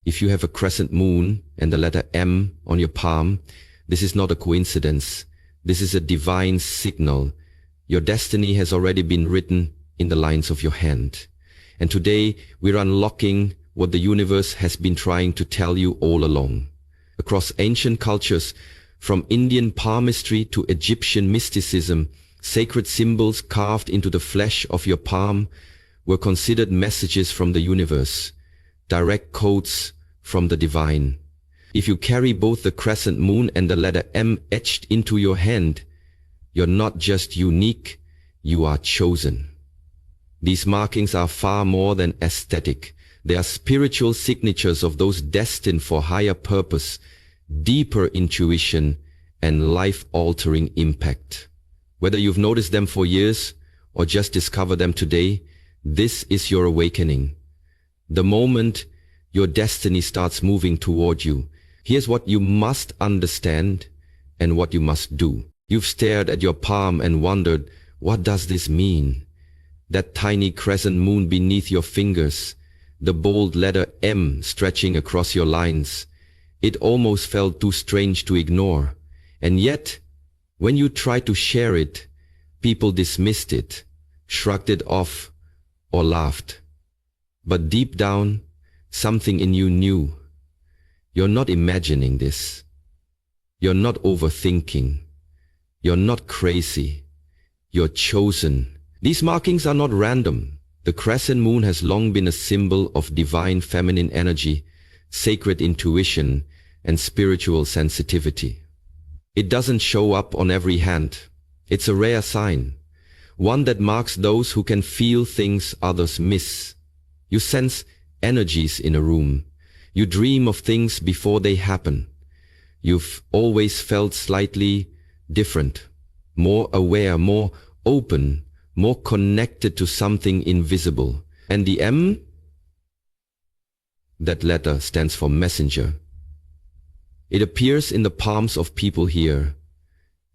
If you have a crescent moon and the letter M on your palm, this is not a coincidence. This is a divine signal. Your destiny has already been written in the lines of your hand. And today we're unlocking what the universe has been trying to tell you all along. Across ancient cultures, from Indian palmistry to Egyptian mysticism, sacred symbols carved into the flesh of your palm were considered messages from the universe, direct codes from the divine. If you carry both the crescent moon and the letter M etched into your hand, you're not just unique, you are chosen. These markings are far more than aesthetic. They are spiritual signatures of those destined for higher purpose, deeper intuition, and life-altering impact. Whether you've noticed them for years or just discovered them today, this is your awakening. The moment your destiny starts moving toward you, here's what you must understand and what you must do. You've stared at your palm and wondered, what does this mean? That tiny crescent moon beneath your fingers, the bold letter M stretching across your lines. It almost felt too strange to ignore. And yet, when you tried to share it, people dismissed it, shrugged it off, or laughed. But deep down, something in you knew. You're not imagining this. You're not overthinking. You're not crazy. You're chosen. These markings are not random. The crescent moon has long been a symbol of divine feminine energy, sacred intuition, and spiritual sensitivity. It doesn't show up on every hand. It's a rare sign, one that marks those who can feel things others miss. You sense energies in a room. You dream of things before they happen. You've always felt slightly different, more aware, more open, more connected to something invisible. And the M, that letter stands for messenger. It appears in the palms of people here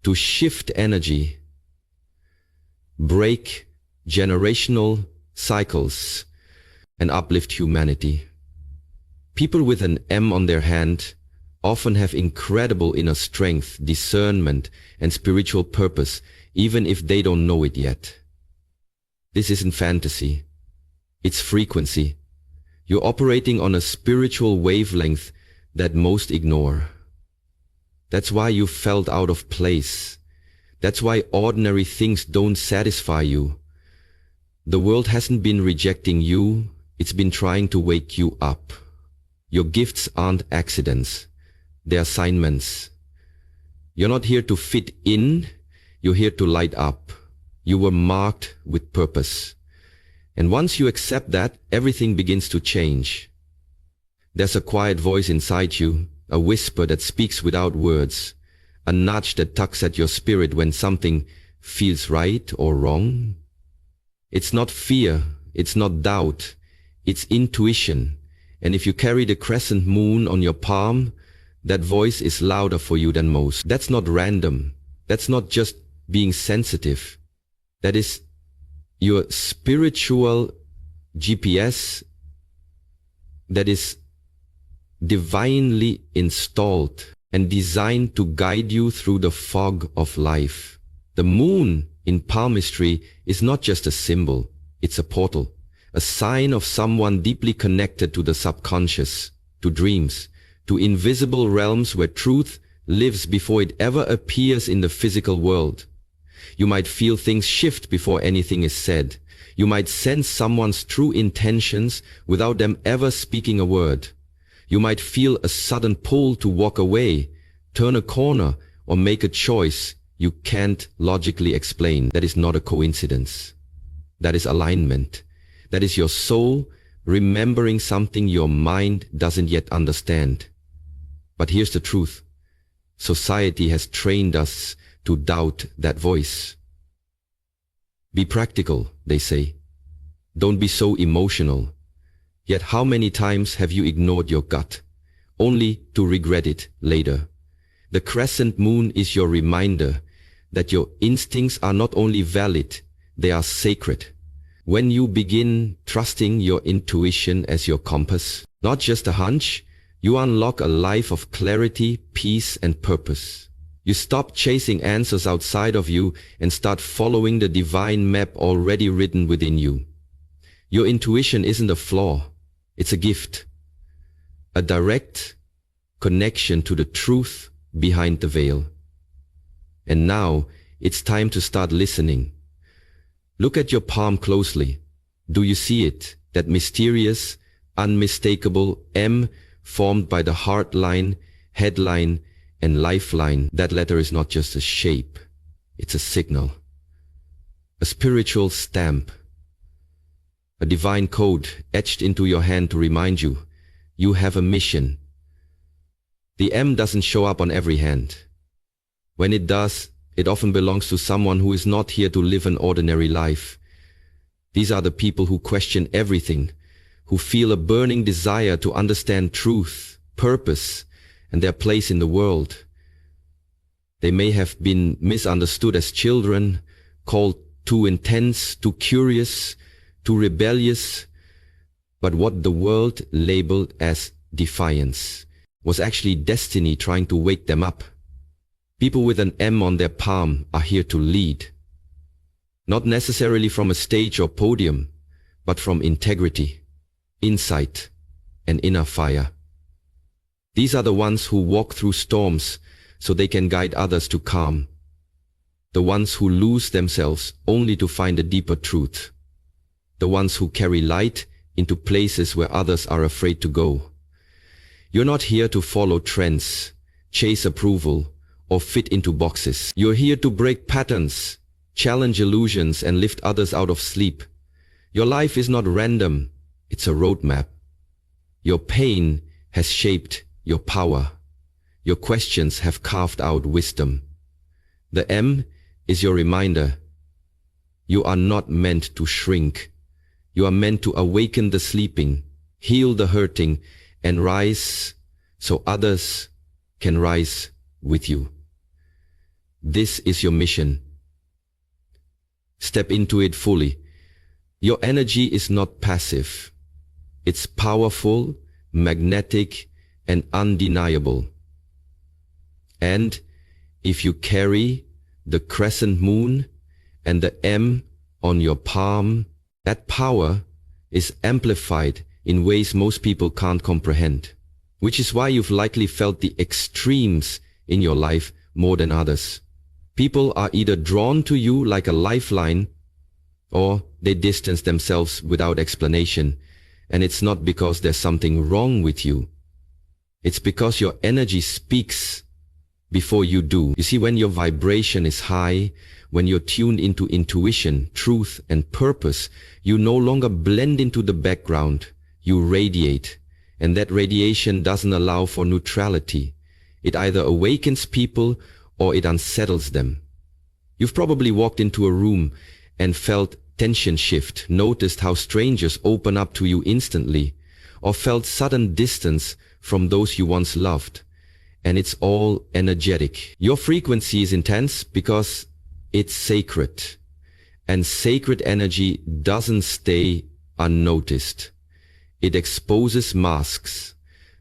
to shift energy, break generational cycles, and uplift humanity. People with an M on their hand often have incredible inner strength, discernment, and spiritual purpose, even if they don't know it yet. This isn't fantasy. It's frequency. You're operating on a spiritual wavelength that most ignore. That's why you felt out of place. That's why ordinary things don't satisfy you. The world hasn't been rejecting you, it's been trying to wake you up. Your gifts aren't accidents, they're assignments. You're not here to fit in, you're here to light up. You were marked with purpose. And once you accept that, everything begins to change. There's a quiet voice inside you, a whisper that speaks without words, a nudge that tugs at your spirit when something feels right or wrong. It's not fear, it's not doubt, it's intuition. And if you carry the crescent moon on your palm, that voice is louder for you than most. That's not random. That's not just being sensitive. That is your spiritual GPS that is divinely installed and designed to guide you through the fog of life. The moon in palmistry is not just a symbol, it's a portal, a sign of someone deeply connected to the subconscious, to dreams, to invisible realms where truth lives before it ever appears in the physical world. You might feel things shift before anything is said. You might sense someone's true intentions without them ever speaking a word. You might feel a sudden pull to walk away, turn a corner, or make a choice you can't logically explain. That is not a coincidence. That is alignment. That is your soul remembering something your mind doesn't yet understand. But here's the truth. Society has trained us to doubt that voice. Be practical, they say. Don't be so emotional. Yet how many times have you ignored your gut, only to regret it later? The crescent moon is your reminder that your instincts are not only valid, they are sacred. When you begin trusting your intuition as your compass, not just a hunch, you unlock a life of clarity, peace, and purpose. You stop chasing answers outside of you and start following the divine map already written within you. Your intuition isn't a flaw, it's a gift. A direct connection to the truth behind the veil. And now, it's time to start listening. Look at your palm closely. Do you see it? That mysterious, unmistakable M formed by the heart line, headline, and lifeline. That letter is not just a shape, it's a signal. A spiritual stamp. A divine code etched into your hand to remind you, you have a mission. The M doesn't show up on every hand. When it does, it often belongs to someone who is not here to live an ordinary life. These are the people who question everything, who feel a burning desire to understand truth, purpose, and their place in the world. They may have been misunderstood as children, called too intense, too curious, too rebellious, but what the world labeled as defiance was actually destiny trying to wake them up. People with an M on their palm are here to lead. Not necessarily from a stage or podium, but from integrity, insight, and inner fire. These are the ones who walk through storms so they can guide others to calm. The ones who lose themselves only to find a deeper truth. The ones who carry light into places where others are afraid to go. You're not here to follow trends, chase approval, or fit into boxes. You're here to break patterns, challenge illusions, and lift others out of sleep. Your life is not random, it's a roadmap. Your pain has shaped your power. Your questions have carved out wisdom. The M is your reminder. You are not meant to shrink. You are meant to awaken the sleeping, heal the hurting, and rise so others can rise with you. This is your mission. Step into it fully. Your energy is not passive. It's powerful, magnetic, and undeniable. And if you carry the crescent moon and the M on your palm, that power is amplified in ways most people can't comprehend, which is why you've likely felt the extremes in your life more than others. People are either drawn to you like a lifeline, or they distance themselves without explanation, and it's not because there's something wrong with you. It's because your energy speaks before you do. You see, when your vibration is high, when you're tuned into intuition, truth, and purpose, you no longer blend into the background, you radiate. And that radiation doesn't allow for neutrality. It either awakens people or it unsettles them. You've probably walked into a room and felt tension shift, noticed how strangers open up to you instantly, or felt sudden distance from those you once loved. And it's all energetic. Your frequency is intense because it's sacred. And sacred energy doesn't stay unnoticed. It exposes masks,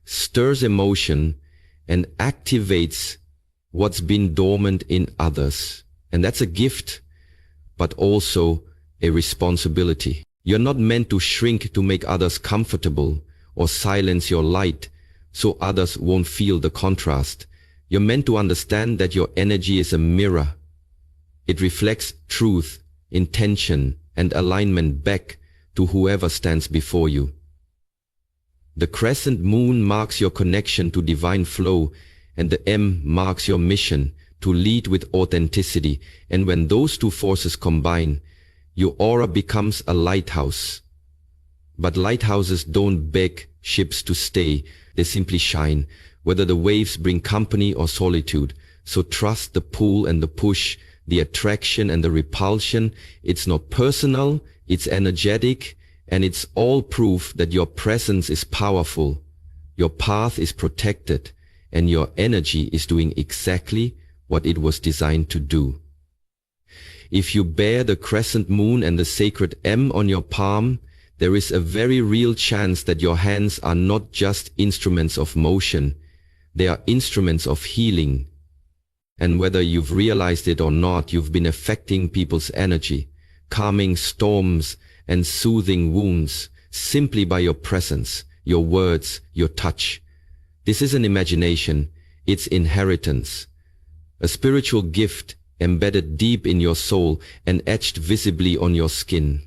stirs emotion, and activates what's been dormant in others. And that's a gift, but also a responsibility. You're not meant to shrink to make others comfortable or silence your light so others won't feel the contrast. You're meant to understand that your energy is a mirror. It reflects truth, intention, and alignment back to whoever stands before you. The crescent moon marks your connection to divine flow, and the M marks your mission to lead with authenticity. And when those two forces combine, your aura becomes a lighthouse. But lighthouses don't beg ships to stay, they simply shine, whether the waves bring company or solitude. So trust the pull and the push, the attraction and the repulsion. It's not personal, it's energetic, and it's all proof that your presence is powerful, your path is protected, and your energy is doing exactly what it was designed to do. If you bear the crescent moon and the sacred M on your palm, there is a very real chance that your hands are not just instruments of motion, they are instruments of healing. And whether you've realized it or not, you've been affecting people's energy, calming storms and soothing wounds simply by your presence, your words, your touch. This isn't imagination, it's inheritance. A spiritual gift embedded deep in your soul and etched visibly on your skin.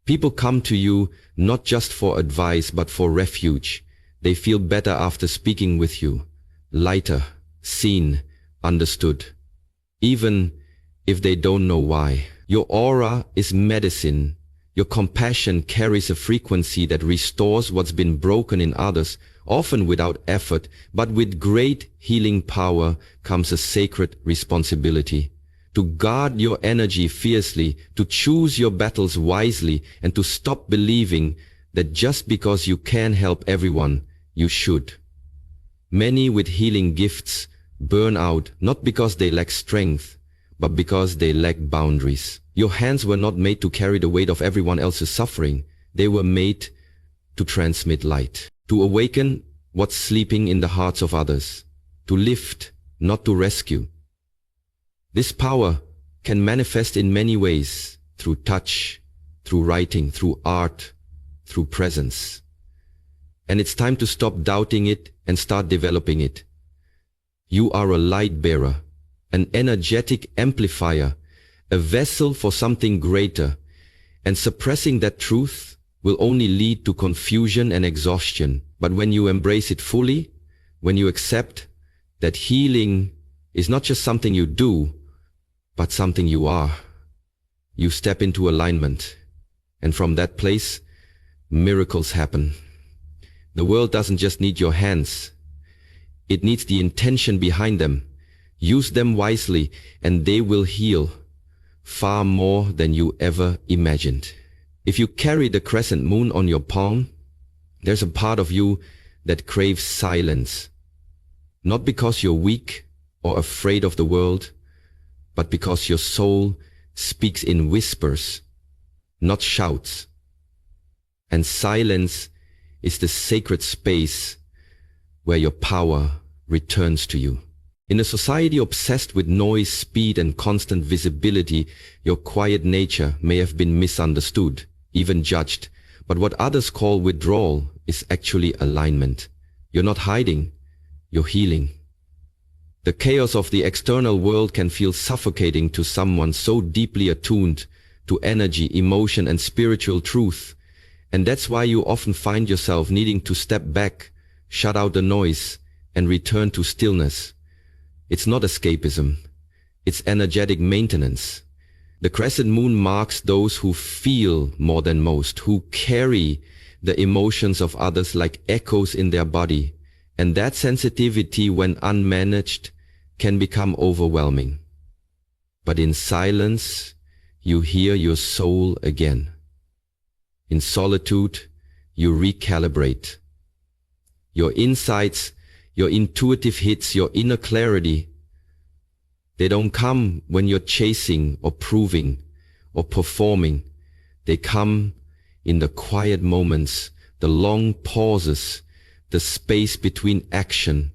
People come to you not just for advice but for refuge. They feel better after speaking with you, lighter, seen, understood, even if they don't know why. Your aura is medicine. Your compassion carries a frequency that restores what's been broken in others, often without effort, but with great healing power comes a sacred responsibility. To guard your energy fiercely, to choose your battles wisely, and to stop believing that just because you can help everyone, you should. Many with healing gifts burn out not because they lack strength, but because they lack boundaries. Your hands were not made to carry the weight of everyone else's suffering. They were made to transmit light, to awaken what's sleeping in the hearts of others, to lift, not to rescue. This power can manifest in many ways, through touch, through writing, through art, through presence. And it's time to stop doubting it and start developing it. You are a light bearer, an energetic amplifier, a vessel for something greater, and suppressing that truth will only lead to confusion and exhaustion. But when you embrace it fully, when you accept that healing is not just something you do, but something you are, you step into alignment, and from that place, miracles happen. The world doesn't just need your hands, it needs the intention behind them. Use them wisely, and they will heal far more than you ever imagined. If you carry the crescent moon on your palm, there's a part of you that craves silence, not because you're weak or afraid of the world, but because your soul speaks in whispers, not shouts. And silence is the sacred space where your power returns to you. In a society obsessed with noise, speed, and constant visibility, your quiet nature may have been misunderstood, even judged. But what others call withdrawal is actually alignment. You're not hiding, you're healing. The chaos of the external world can feel suffocating to someone so deeply attuned to energy, emotion, and spiritual truth. And that's why you often find yourself needing to step back, shut out the noise, and return to stillness. It's not escapism. It's energetic maintenance. The crescent moon marks those who feel more than most, who carry the emotions of others like echoes in their body. And that sensitivity, when unmanaged, can become overwhelming. But in silence, you hear your soul again. In solitude, you recalibrate. Your insights, your intuitive hits, your inner clarity, they don't come when you're chasing or proving or performing. They come in the quiet moments, the long pauses, the space between action.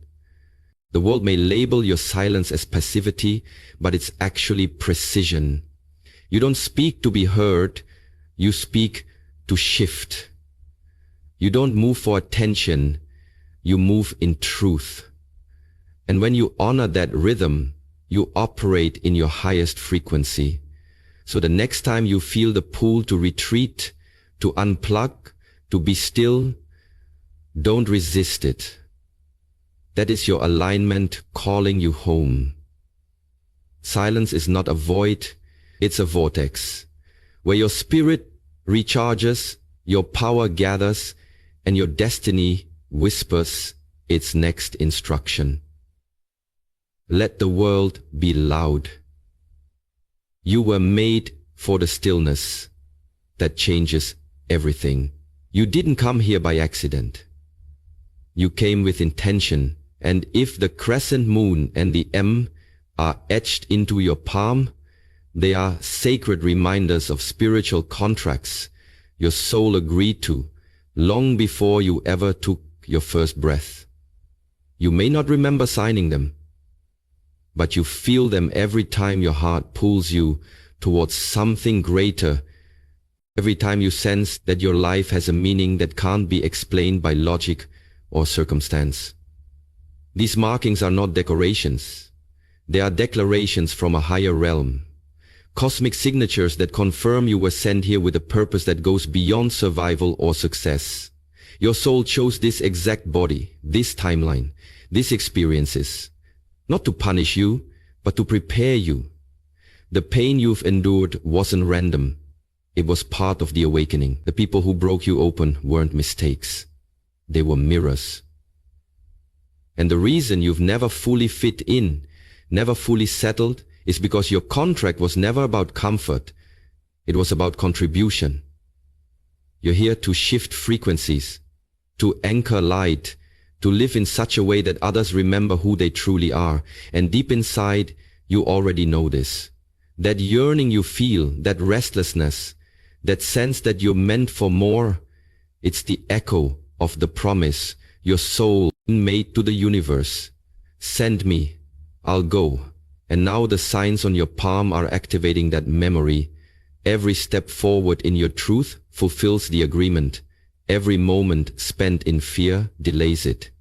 The world may label your silence as passivity, but it's actually precision. You don't speak to be heard, you speak to shift. You don't move for attention, you move in truth. And when you honor that rhythm, you operate in your highest frequency. So the next time you feel the pull to retreat, to unplug, to be still, don't resist it. That is your alignment calling you home. Silence is not a void, it's a vortex, where your spirit recharges, your power gathers, and your destiny whispers its next instruction. Let the world be loud. You were made for the stillness that changes everything. You didn't come here by accident. You came with intention, and if the crescent moon and the M are etched into your palm, They are sacred reminders of spiritual contracts your soul agreed to long before you ever took your first breath. You may not remember signing them, but you feel them every time your heart pulls you towards something greater, every time you sense that your life has a meaning that can't be explained by logic or circumstance. These markings are not decorations. They are declarations from a higher realm. Cosmic signatures that confirm you were sent here with a purpose that goes beyond survival or success. Your soul chose this exact body, this timeline, these experiences, not to punish you, but to prepare you. The pain you've endured wasn't random. It was part of the awakening. The people who broke you open weren't mistakes. They were mirrors. And the reason you've never fully fit in, never fully settled, is because your contract was never about comfort. It was about contribution. You're here to shift frequencies, to anchor light, to live in such a way that others remember who they truly are. And deep inside, you already know this. That yearning you feel, that restlessness, that sense that you're meant for more, it's the echo of the promise your soul made to the universe. Send me, I'll go. And now the signs on your palm are activating that memory. Every step forward in your truth fulfills the agreement. Every moment spent in fear delays it.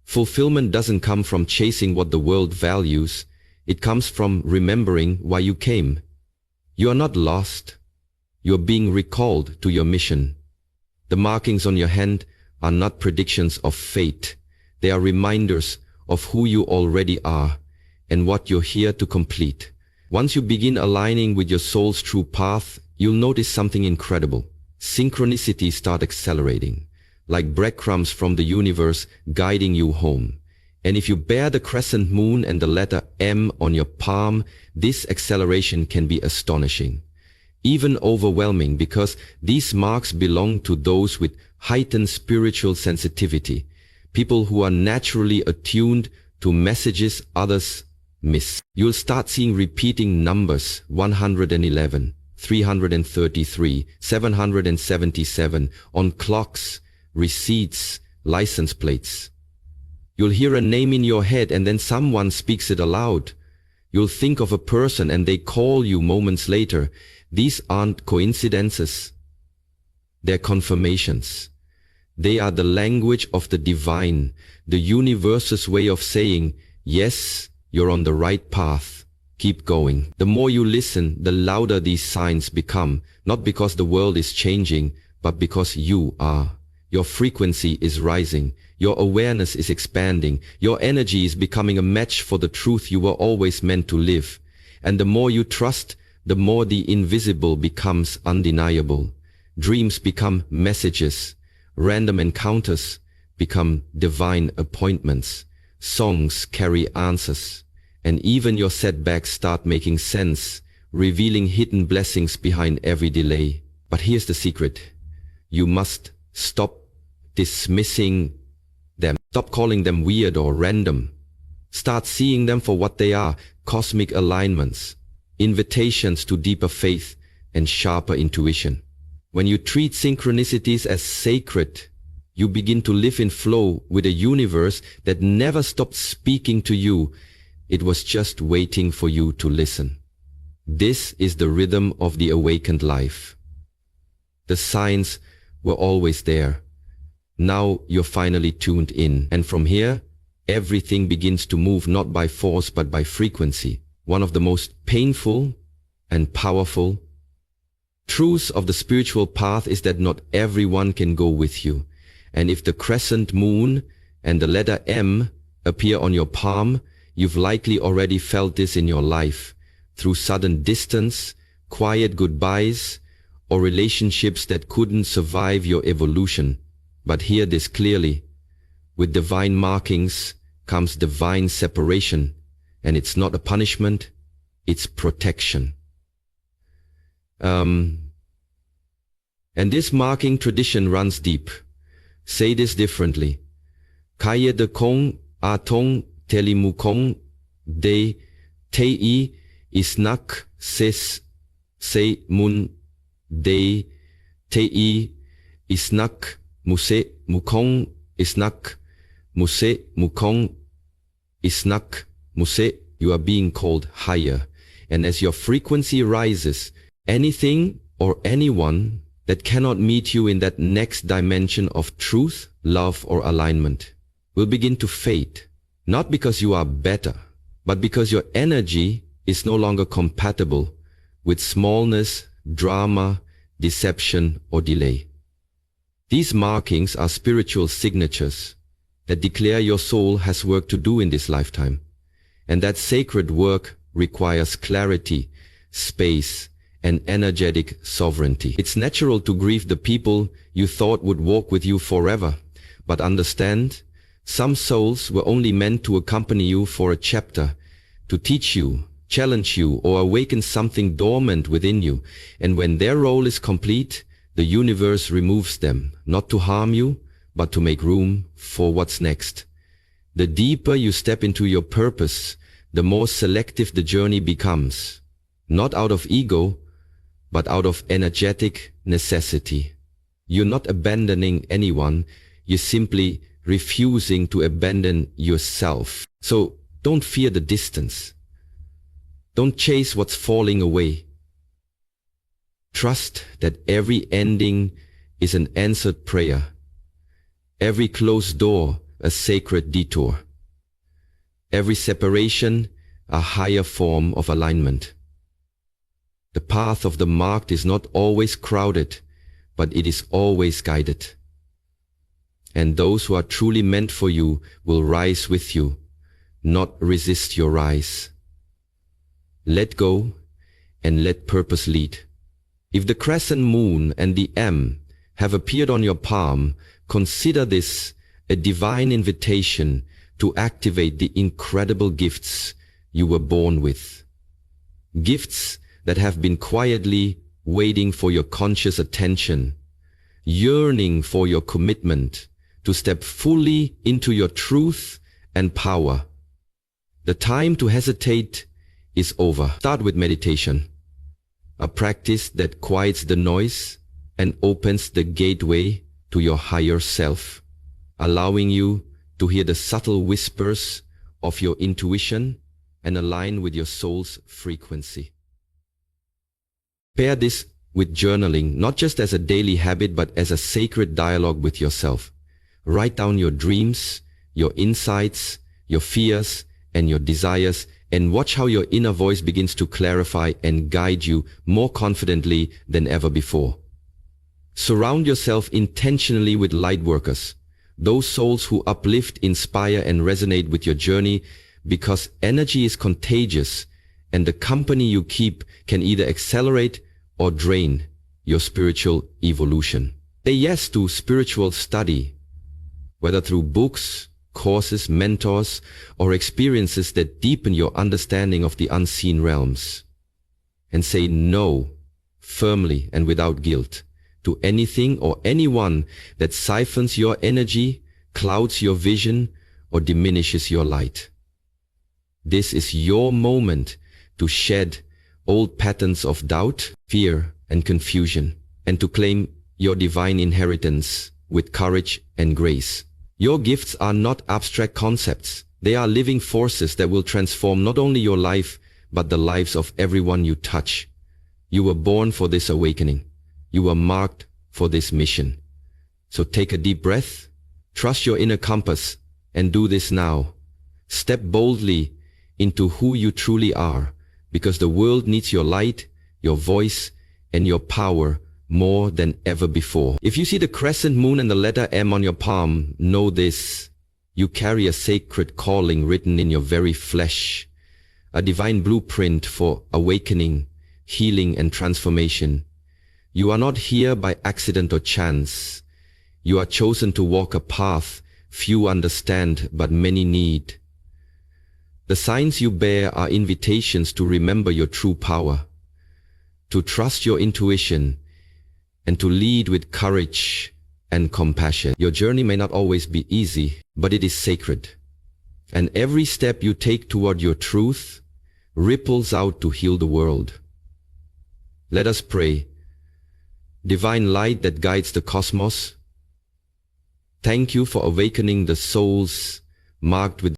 Fulfillment doesn't come from chasing what the world values. It comes from remembering why you came. You are not lost. You are being recalled to your mission. The markings on your hand are not predictions of fate. They are reminders of who you already are and what you're here to complete. Once you begin aligning with your soul's true path, you'll notice something incredible. Synchronicities start accelerating, like breadcrumbs from the universe guiding you home. And if you bear the crescent moon and the letter M on your palm, this acceleration can be astonishing, even overwhelming, because these marks belong to those with heightened spiritual sensitivity, people who are naturally attuned to messages others miss. You'll start seeing repeating numbers: 111, 333, 777 on clocks, receipts, license plates. You'll hear a name in your head and then someone speaks it aloud. You'll think of a person and they call you moments later. These aren't coincidences. They're confirmations. They are the language of the divine, the universe's way of saying, yes, you're on the right path. Keep going. The more you listen, the louder these signs become, not because the world is changing, but because you are. Your frequency is rising. Your awareness is expanding. Your energy is becoming a match for the truth you were always meant to live. And the more you trust, the more the invisible becomes undeniable. Dreams become messages. Random encounters become divine appointments. Songs carry answers. And even your setbacks start making sense, revealing hidden blessings behind every delay. But here's the secret. You must stop dismissing them. Stop calling them weird or random. Start seeing them for what they are: cosmic alignments, invitations to deeper faith and sharper intuition. When you treat synchronicities as sacred, you begin to live in flow with a universe that never stopped speaking to you. It was just waiting for you to listen. This is the rhythm of the awakened life. The signs were always there. Now you're finally tuned in. And from here, everything begins to move not by force but by frequency. One of the most painful and powerful truths of the spiritual path is that not everyone can go with you. And if the crescent moon and the letter M appear on your palm, you've likely already felt this in your life, through sudden distance, quiet goodbyes, or relationships that couldn't survive your evolution. But hear this clearly. With divine markings comes divine separation, and it's not a punishment, it's protection. And this marking tradition runs deep. Say this differently. Kaya de kong atong telimukong de tei isnak ses se mun de te isnak muse mukong isnak muse mukong isnak muse. You are being called higher, and as your frequency rises, anything or anyone that cannot meet you in that next dimension of truth, love, or alignment will begin to fade, not because you are better, but because your energy is no longer compatible with smallness, drama, deception, or delay. These markings are spiritual signatures that declare your soul has work to do in this lifetime, and that sacred work requires clarity, space, and energetic sovereignty. It's natural to grieve the people you thought would walk with you forever, but understand, some souls were only meant to accompany you for a chapter, to teach you, challenge you, or awaken something dormant within you, and when their role is complete, the universe removes them, not to harm you, but to make room for what's next. The deeper you step into your purpose, the more selective the journey becomes, not out of ego, but out of energetic necessity. You're not abandoning anyone, you're simply refusing to abandon yourself. So don't fear the distance. Don't chase what's falling away. Trust that every ending is an answered prayer, every closed door a sacred detour, every separation a higher form of alignment. The path of the marked is not always crowded, but it is always guided. And those who are truly meant for you will rise with you, not resist your rise. Let go and let purpose lead. If the crescent moon and the M have appeared on your palm, consider this a divine invitation to activate the incredible gifts you were born with. Gifts that have been quietly waiting for your conscious attention, yearning for your commitment to step fully into your truth and power. The time to hesitate is over. Start with meditation, a practice that quiets the noise and opens the gateway to your higher self, allowing you to hear the subtle whispers of your intuition and align with your soul's frequency. Pair this with journaling, not just as a daily habit, but as a sacred dialogue with yourself. Write down your dreams, your insights, your fears, and your desires, and watch how your inner voice begins to clarify and guide you more confidently than ever before. Surround yourself intentionally with lightworkers, those souls who uplift, inspire, and resonate with your journey, because energy is contagious, and the company you keep can either accelerate or drain your spiritual evolution. Say yes to spiritual study, whether through books, courses, mentors, or experiences that deepen your understanding of the unseen realms. And say no, firmly and without guilt, to anything or anyone that siphons your energy, clouds your vision, or diminishes your light. This is your moment to shed old patterns of doubt, fear, and confusion, and to claim your divine inheritance with courage and grace. Your gifts are not abstract concepts. They are living forces that will transform not only your life, but the lives of everyone you touch. You were born for this awakening. You were marked for this mission. So take a deep breath, trust your inner compass, and do this now. Step boldly into who you truly are, because the world needs your light, your voice, and your power more than ever before. If you see the crescent moon and the letter M on your palm, know this: you carry a sacred calling written in your very flesh, a divine blueprint for awakening, healing, and transformation. You are not here by accident or chance. You are chosen to walk a path few understand but many need. The signs you bear are invitations to remember your true power, to trust your intuition, and to lead with courage and compassion. Your journey may not always be easy, but it is sacred. And every step you take toward your truth, ripples out to heal the world. Let us pray. Divine light that guides the cosmos, thank you for awakening the souls marked with